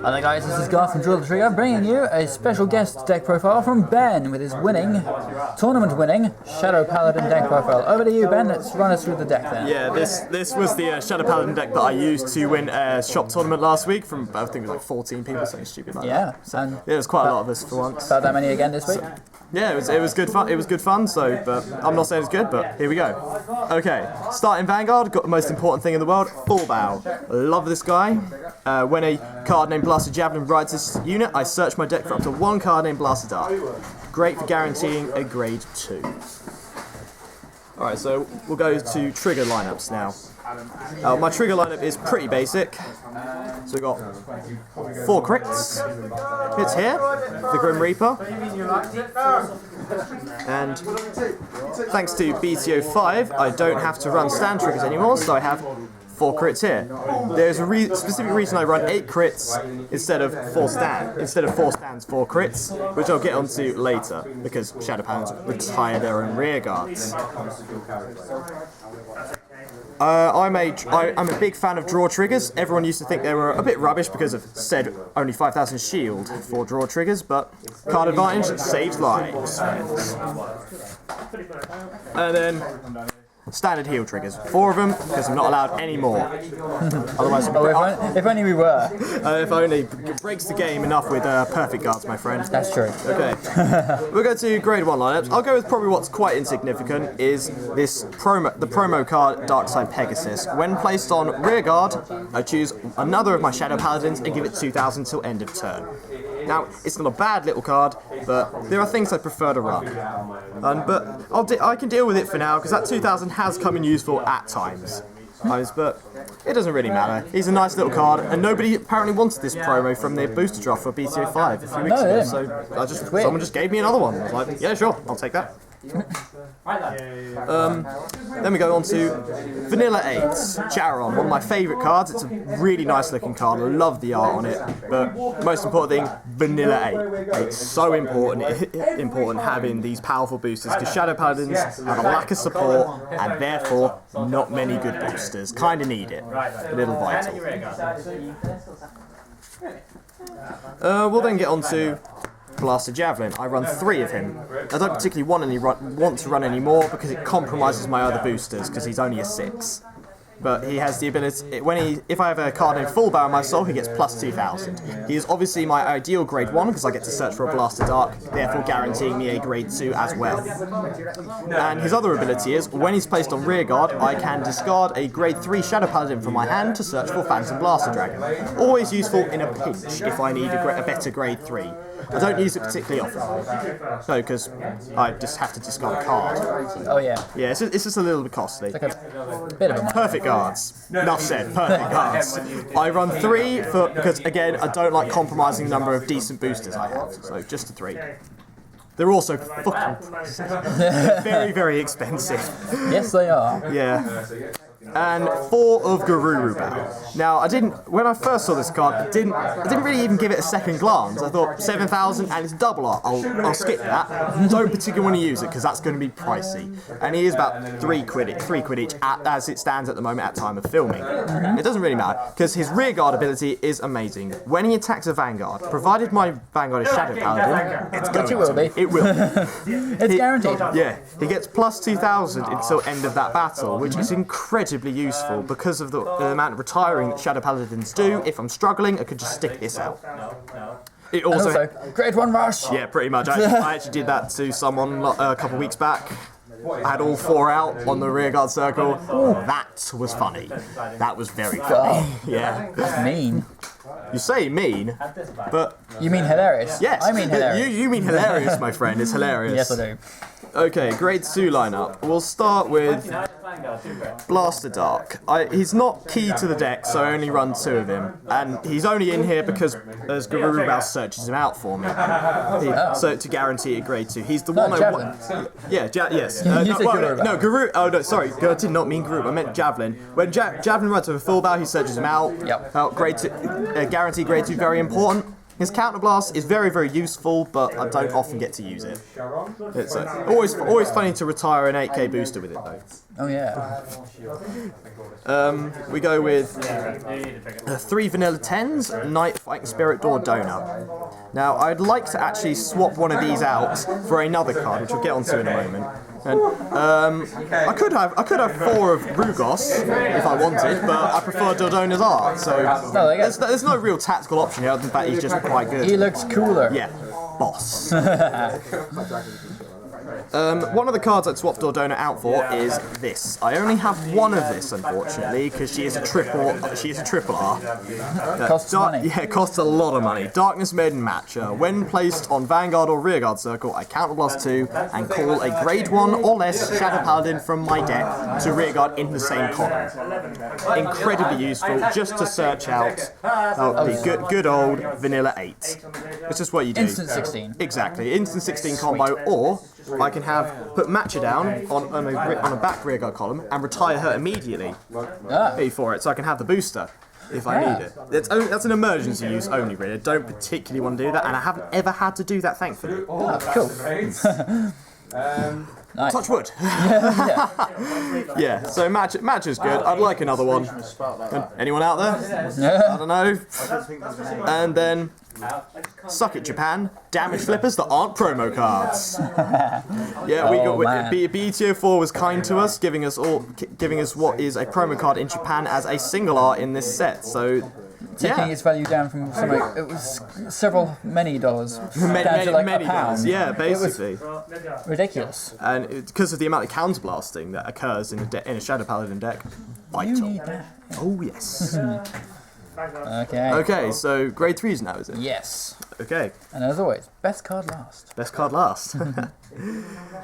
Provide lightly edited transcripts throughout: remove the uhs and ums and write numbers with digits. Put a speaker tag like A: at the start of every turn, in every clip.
A: Hello guys, this is Garth from Draw the Trigger, bringing you a special guest deck profile from Ben with his tournament-winning Shadow Paladin deck profile. Over to you, Ben. Let's run us through the deck then.
B: Yeah, this was the Shadow Paladin deck that I used to win a shop tournament last week from, I think it was like 14 people, something stupid like that. So, yeah, there was quite a lot of us for once.
A: About that many again this week?
B: Yeah, it was good fun. It was good fun. So, but I'm not saying it's good, but here we go. Okay, starting Vanguard, got the most important thing in the world, Full Bow. Love this guy. When a card named Blasted Javelin rides this unit, I search my deck for up to one card named Blasted Dart. Great for guaranteeing a grade 2. Alright, so we'll go to trigger lineups now. My trigger lineup is pretty basic. So we've got 4 crits. Hits here, the Grim Reaper. And thanks to BTO5, I don't have to run stand triggers anymore, so I have 4 crits here. There's a specific reason I run 8 crits instead of 4 stands, 4 crits, which I'll get onto later, because Shadow Paladins retire their own rear guards. I'm a big fan of draw triggers. Everyone used to think they were a bit rubbish because of said only 5,000 shield for draw triggers, but card advantage saves lives. And then standard heal triggers. 4 of them, because I'm not allowed any more. Otherwise,
A: if only we were.
B: If only. It breaks the game enough with perfect guards, my friend.
A: That's true.
B: Okay. We'll go to grade 1 lineups. I'll go with probably what's quite insignificant is the promo card Darkside Pegasus. When placed on rear guard, I choose another of my Shadow Paladins and give it 2,000 till end of turn. Now, it's not a bad little card, but there are things I prefer to run. But I can deal with it for now, because that 2,000 has come in useful at times. But it doesn't really matter. He's a nice little card, and nobody apparently wanted this promo from their booster draft for BTO 5 a few weeks ago, so someone just gave me another one. I was like, yeah, sure, I'll take that. Then we go on to Vanilla 8, Charon, one of my favourite cards. It's a really nice looking card, I love the art on it, but most important thing, Vanilla 8. It's so important having these powerful boosters, because Shadow Paladins have a lack of support, and therefore not many good boosters. Kinda need it. A little vital. We'll then get on to Blasted Javelin. I run 3 of him. I don't particularly want to run any more because it compromises my other boosters because he's only a 6. But he has the ability, if I have a card named Full Bow in my soul, he gets plus 2,000. He is obviously my ideal grade 1 because I get to search for a Blasted Dark, therefore guaranteeing me a grade 2 as well. And his other ability is, when he's placed on rear guard, I can discard a grade 3 Shadow Paladin from my hand to search for Phantom Blaster Dragon. Always useful in a pinch if I need a better grade 3. I don't use it particularly often, no, because I just have to discard a card.
A: Oh yeah.
B: Yeah, it's just a little bit costly.
A: Like a bit of a
B: perfect guards. Enough said. Perfect guards. I run 3 because again I don't like compromising the number of decent boosters I have, so just the 3. They're also fucking pricey. Very, very expensive.
A: Yes, they are.
B: Yeah. And 4 of Garuru Bow. Now, when I first saw this card, I didn't really even give it a second glance. I thought 7,000 and it's double art. I'll skip that. Don't particularly want to use it because that's going to be pricey. And he is about 3 quid each as it stands at the moment at time of filming. It doesn't really matter because his rear guard ability is amazing. When he attacks a Vanguard, provided my Vanguard is Shadow Paladin, it's going to be. It will.
A: It's guaranteed.
B: Yeah, he gets plus 2,000 until end of that battle, which is incredibly useful because of the amount of retiring that Shadow Paladins do. If I'm struggling, I could just stick this out. It also
A: grade 1 rush.
B: Yeah, pretty much. I actually did that to someone a couple of weeks back. I had all 4 out on the rearguard circle. That was funny. That was very funny. Yeah.
A: That's mean.
B: You say mean, but
A: you mean hilarious.
B: Yes,
A: I mean hilarious.
B: You mean hilarious, my friend. It's hilarious.
A: Yes, I do.
B: Okay, grade 2 lineup. We'll start with Blaster Dark. He's not key to the deck, so I only run 2 of him. And he's only in here because as Garuru Bow searches him out for me. So to guarantee a grade 2. He's the one I want. Yeah, yes. Garuru. Oh, no, sorry. I did not mean Garuru. I meant Javelin. When Javelin runs with a Full Bow, he searches him out.
A: Yep.
B: Grade 2, guarantee grade 2, very important. His counterblast is very, very useful, but I don't often get to use it. It's always funny to retire an 8k booster with it, though.
A: Oh yeah.
B: We go with 3 vanilla 10s, Knight, Fighting Spirit, or Donor. Now, I'd like to actually swap one of these out for another card, which we'll get onto in a moment. And I could have 4 of Rugos if I wanted, but I prefer Dordona's art. So there's no real tactical option here, other than that he's just quite good.
A: He looks cooler.
B: Yeah, boss. One of the cards I'd swap Dordona out for is this. I only have one of this, unfortunately, because she is a triple R.
A: Costs money.
B: Yeah, it costs a lot of money. Darkness Maiden Matcher. When placed on Vanguard or Rearguard Circle, I counterblast 2 and call a grade 1 or less Shadow Paladin from my deck to Rearguard in the same column. Incredibly useful, just to search out the good old vanilla 8. It's just what you do.
A: Instant 16.
B: Exactly, instant 16 combo, or I can put Matcher down on a back rearguard column and retire her immediately before it, so I can have the booster if I need it. That's an emergency use only, really. I don't particularly want to do that, and I haven't ever had to do that, thankfully.
A: Oh, cool. Nice.
B: Touch wood. Yeah, so Matcher's good. I'd like another one. Anyone out there? I don't know. And then Suck It Japan, damage flippers that aren't promo cards. Yeah, we got BETO4 was kind to us, giving us what is a promo card in Japan as a single art in this set. So
A: taking its value down from something, it was many dollars down to like
B: many
A: a pound.
B: dollars. Yeah, basically.
A: It was ridiculous.
B: And because of the amount of counterblasting that occurs in a Shadow Paladin deck, vital.
A: You need that.
B: Oh yes.
A: Okay.
B: Okay, so grade 3s now, is it?
A: Yes.
B: Okay.
A: And as always, best card last.
B: Best card last.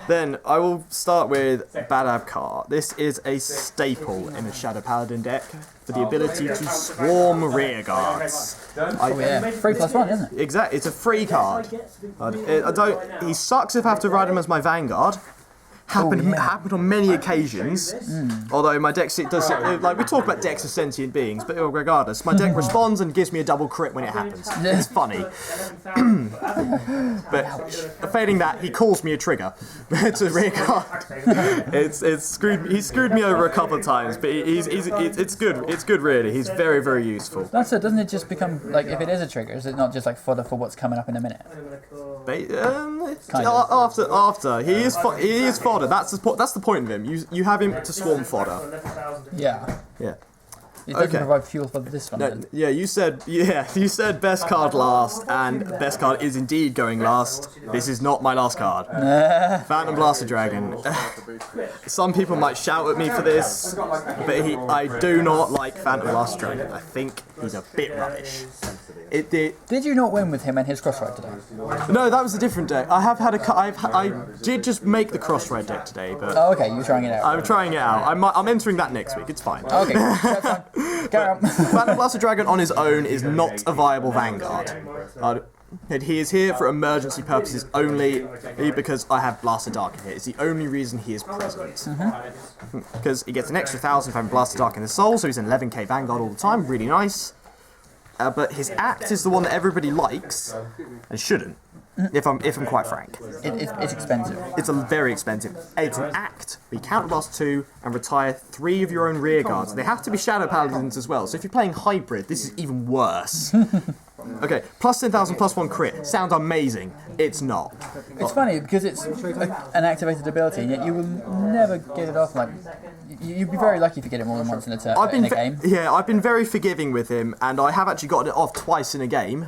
B: Then I will start with Badabkar. This is a staple in a Shadow Paladin deck for the ability to swarm rear guards.
A: Oh yeah, 3+1, isn't it?
B: Exactly, it's a free card. He sucks if I have to ride him as my Vanguard. Happened on many occasions. Although my deck does, like we talk about decks of sentient beings, but regardless, my deck responds and gives me a double crit when it happens. It's funny. But failing that, he calls me a trigger to rear guard. It's screwed. He screwed me over a couple of times, but it's good. It's good, really. He's very, very useful.
A: That's it. Doesn't it just become like, if it is a trigger, is it not just like fodder for what's coming up in a minute?
B: After he is fodder. That's the point of him. You have him to swarm fodder.
A: Yeah.
B: Yeah.
A: It doesn't provide fuel for this one.
B: No, yeah, you said best card last, and best card is indeed going last. This is not my last card. Phantom Blaster Dragon. Some people might shout at me for this, but I do not like Phantom Blaster Dragon. I think he's a bit rubbish.
A: Did you not win with him and his crossride today?
B: No, that was a different deck. I did just make the crossride deck today, but
A: oh, okay, you're trying it out.
B: I'm trying it out. I'm entering that next week. It's fine.
A: Okay, that's fine. Carry on.
B: Phantom Blaster Dragon on his own is not a viable Vanguard. And he is here for emergency purposes only because I have Blaster Dark in here. It's the only reason he is present. Because he gets an extra 1,000 from Blaster Dark in his soul, so he's an 11k Vanguard all the time. Really nice. But his act is the one that everybody likes and shouldn't. If I'm quite frank.
A: It's expensive.
B: It's very expensive. It's an act. We counterblast 2 and retire 3 of your own rear guards. They have to be Shadow Paladins as well, so if you're playing hybrid, this is even worse. Okay, plus 10,000 plus 1 crit. Sounds amazing. It's not.
A: It's funny because it's an activated ability, and yet you will never get it off. Like, you'd be very lucky if you get it more than once in a game.
B: Yeah, I've been very forgiving with him, and I have actually gotten it off twice in a game.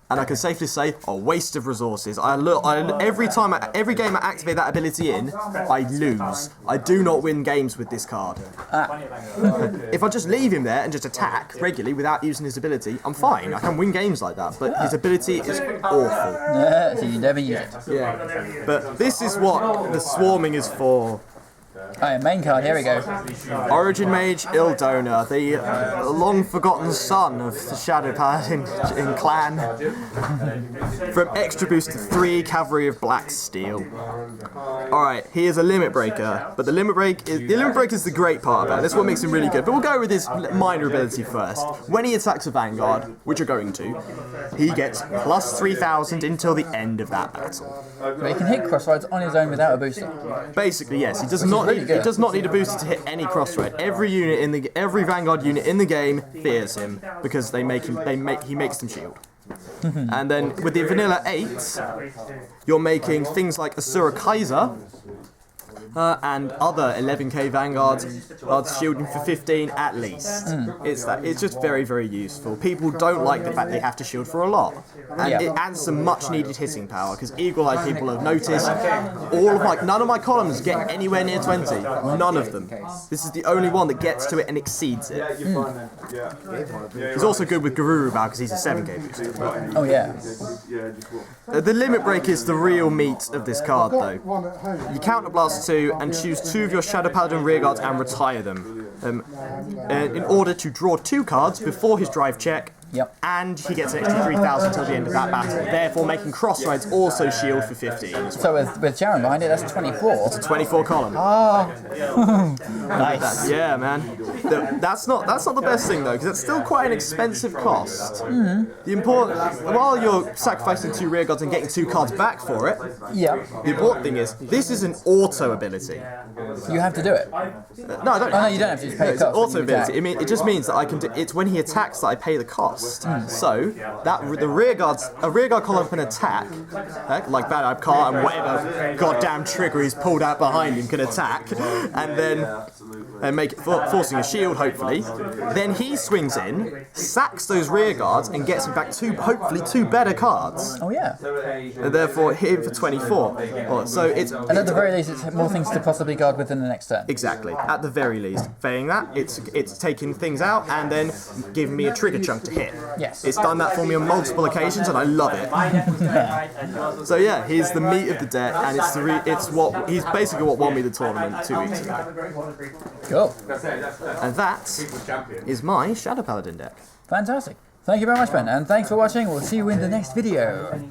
B: And I can safely say, a waste of resources. Every game I activate that ability in, I lose. I do not win games with this card. If I just leave him there and just attack regularly without using his ability, I'm fine. I can win games like that. But his ability is awful.
A: So you never use it.
B: Yeah. But this is what the swarming is for.
A: Main card, here we go.
B: Origin Mage Ildona, the long-forgotten son of the Shadow Paladin in Clan. From extra boost to 3 Cavalry of Black Steel. Alright, he is a Limit Breaker, but the Limit Break is the great part about it. That's what makes him really good. But we'll go with his minor ability first. When he attacks a Vanguard, which you're going to, he gets plus 3,000 until the end of that battle.
A: But he can hit crossroads on his own without a booster.
B: Basically, yes. He does not need a booster to hit any crossroad. Every Vanguard unit in the game fears him because he makes them shield. And then with the vanilla 8, you're making things like Asura Kaiser and other 11k Vanguards shielding for 15 at least. It's just very, very useful. People don't like the fact they have to shield for a lot. And it adds some much needed hitting power, because eagle-eyed people have noticed none of my columns get anywhere near 20. None of them. This is the only one that gets to it and exceeds it. He's also good with Garuru Bow because he's a 7k booster.
A: Oh yeah.
B: The Limit Break is the real meat of this card though. You counterblast 2 and choose 2 of your Shadow Paladin rearguards and retire them. In order to draw 2 cards before his drive check.
A: Yep.
B: And he gets an extra 3,000 till the end of that battle, therefore making crossroads also shield for 15.
A: So with Sharon behind it, that's 24.
B: It's a 24 column.
A: Ah, nice.
B: Yeah, man. That's not the best thing though, because it's still quite an expensive cost. While you're sacrificing 2 rearguards and getting 2 cards back for it, the important thing is this is an auto ability.
A: You have to do it.
B: No, I don't.
A: Oh no, you don't have to. Just pay the cost.
B: It's auto ability. It just means that I can do. It's when he attacks that I pay the cost. So that a rearguard column can attack, like Bad Eye Car and whatever goddamn trigger he's pulled out behind him can attack, and then make it forcing a shield hopefully. Then he swings in, sacks those rearguards, and gets him back hopefully 2 better cards.
A: Oh yeah.
B: And therefore hit him for 24. So it's
A: and at the very least, it's more things to possibly guard within the next turn.
B: Exactly. At the very least, failing that, it's taking things out and then giving me a trigger chunk to hit.
A: Yes.
B: It's done that for me on multiple occasions, and I love it. So yeah, he's the meat of the deck, and he's basically what won me the tournament 2 weeks ago.
A: Cool.
B: And that is my Shadow Paladin deck.
A: Fantastic. Thank you very much, Ben, and thanks for watching. We'll see you in the next video.